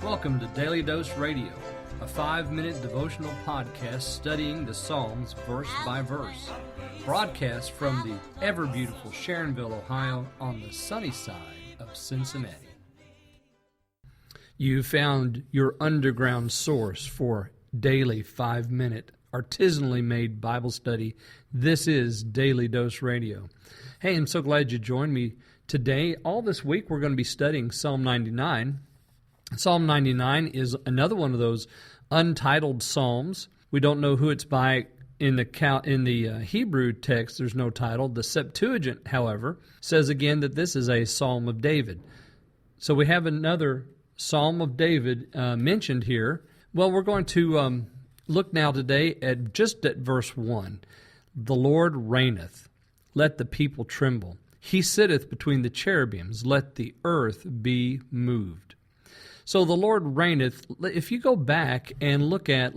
Welcome to Daily Dose Radio, a 5-minute devotional podcast studying the Psalms verse by verse. Broadcast from the ever-beautiful Sharonville, Ohio, on the sunny side of Cincinnati. You found your underground source for daily 5-minute, artisanally made Bible study. This is Daily Dose Radio. Hey, I'm so glad you joined me today. All this week we're going to be studying Psalm 99. Psalm 99 is another one of those untitled psalms. We don't know who it's by. In the Hebrew text, there's no title. The Septuagint, however, says again that this is a Psalm of David. So we have another Psalm of David mentioned here. Well, we're going to look now today at verse 1. The Lord reigneth, let the people tremble. He sitteth between the cherubims, let the earth be moved. So the Lord reigneth. If you go back and look at,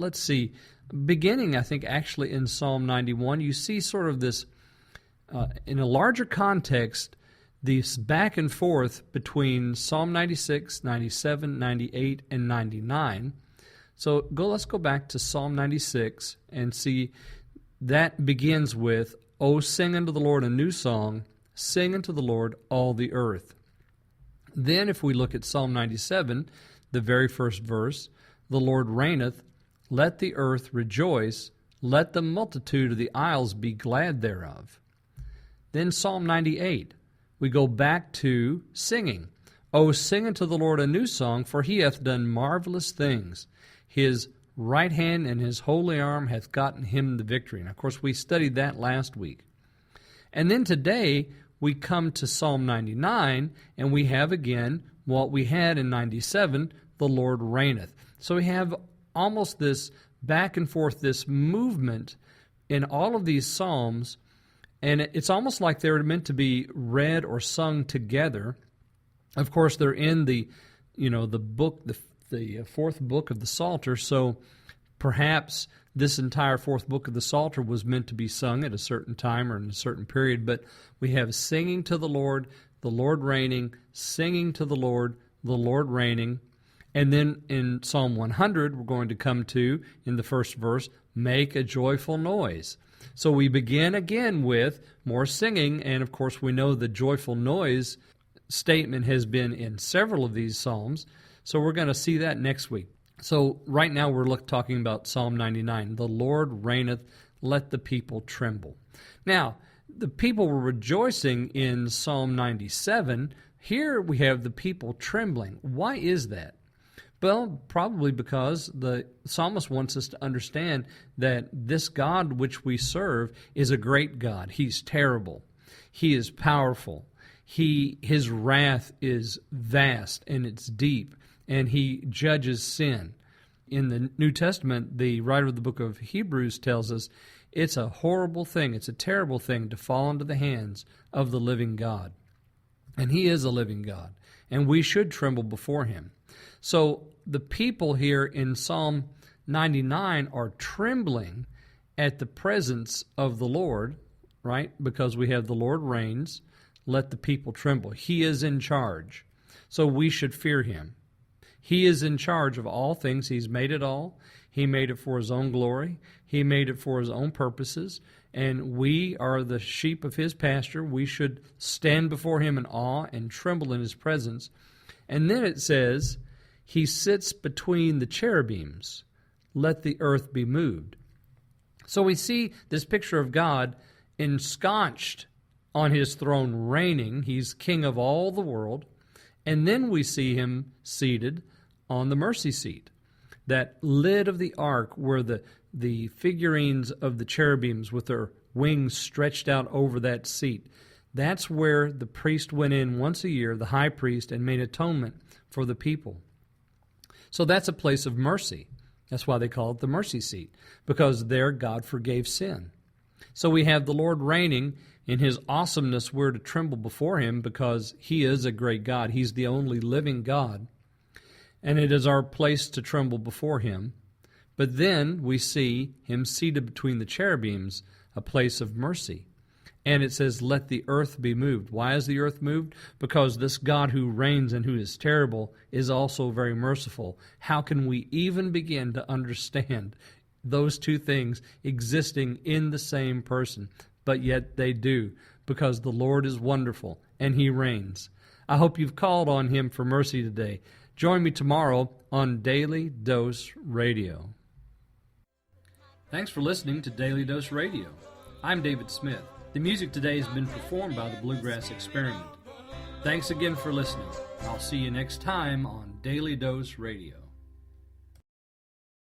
beginning, I think, actually in Psalm 91, you see sort of this, in a larger context, this back and forth between Psalm 96, 97, 98, and 99. So let's go back to Psalm 96 and see that begins with, "O sing unto the Lord a new song, sing unto the Lord all the earth." Then if we look at Psalm 97, the very first verse, "The Lord reigneth, let the earth rejoice, let the multitude of the isles be glad thereof." Then Psalm 98, we go back to singing. "O sing unto the Lord a new song, for he hath done marvelous things. His right hand and his holy arm hath gotten him the victory." And of course we studied that last week. And then today we come to Psalm 99, and we have again what we had in 97, "The Lord reigneth." So we have almost this back and forth, this movement in all of these psalms, and it's almost like they're meant to be read or sung together. Of course, they're in the book, the fourth book of the Psalter, so perhaps this entire fourth book of the Psalter was meant to be sung at a certain time or in a certain period, but we have singing to the Lord reigning, singing to the Lord reigning. And then in Psalm 100, we're going to come to, in the first verse, "Make a joyful noise." So we begin again with more singing, and of course we know the joyful noise statement has been in several of these psalms, so we're going to see that next week. So right now we're talking about Psalm 99. "The Lord reigneth, let the people tremble." Now, the people were rejoicing in Psalm 97. Here we have the people trembling. Why is that? Well, probably because the psalmist wants us to understand that this God which we serve is a great God. He's terrible. He is powerful. His wrath is vast and it's deep, and he judges sin. In the New Testament, the writer of the book of Hebrews tells us it's a horrible thing, it's a terrible thing to fall into the hands of the living God. And he is a living God, and we should tremble before him. So the people here in Psalm 99 are trembling at the presence of the Lord, right? Because we have "the Lord reigns, let the people tremble." He is in charge, so we should fear him. He is in charge of all things. He's made it all. He made it for his own glory. He made it for his own purposes, and we are the sheep of his pasture. We should stand before him in awe and tremble in his presence. And then it says, "He sits between the cherubims, let the earth be moved." So we see this picture of God ensconced on his throne reigning. He's king of all the world. And then we see him seated on the mercy seat, that lid of the ark where the figurines of the cherubims with their wings stretched out over that seat. That's where the priest went in once a year, the high priest, and made atonement for the people. So that's a place of mercy. That's why they call it the mercy seat, because there God forgave sin. So we have the Lord reigning. In his awesomeness, we're to tremble before him because he is a great God. He's the only living God, and it is our place to tremble before him. But then we see him seated between the cherubims, a place of mercy. And it says, let the earth be moved. Why is the earth moved? Because this God who reigns and who is terrible is also very merciful. How can we even begin to understand those two things existing in the same person? But yet they do, because the Lord is wonderful and He reigns. I hope you've called on Him for mercy today. Join me tomorrow on Daily Dose Radio. Thanks for listening to Daily Dose Radio. I'm David Smith. The music today has been performed by the Bluegrass Experiment. Thanks again for listening. I'll see you next time on Daily Dose Radio.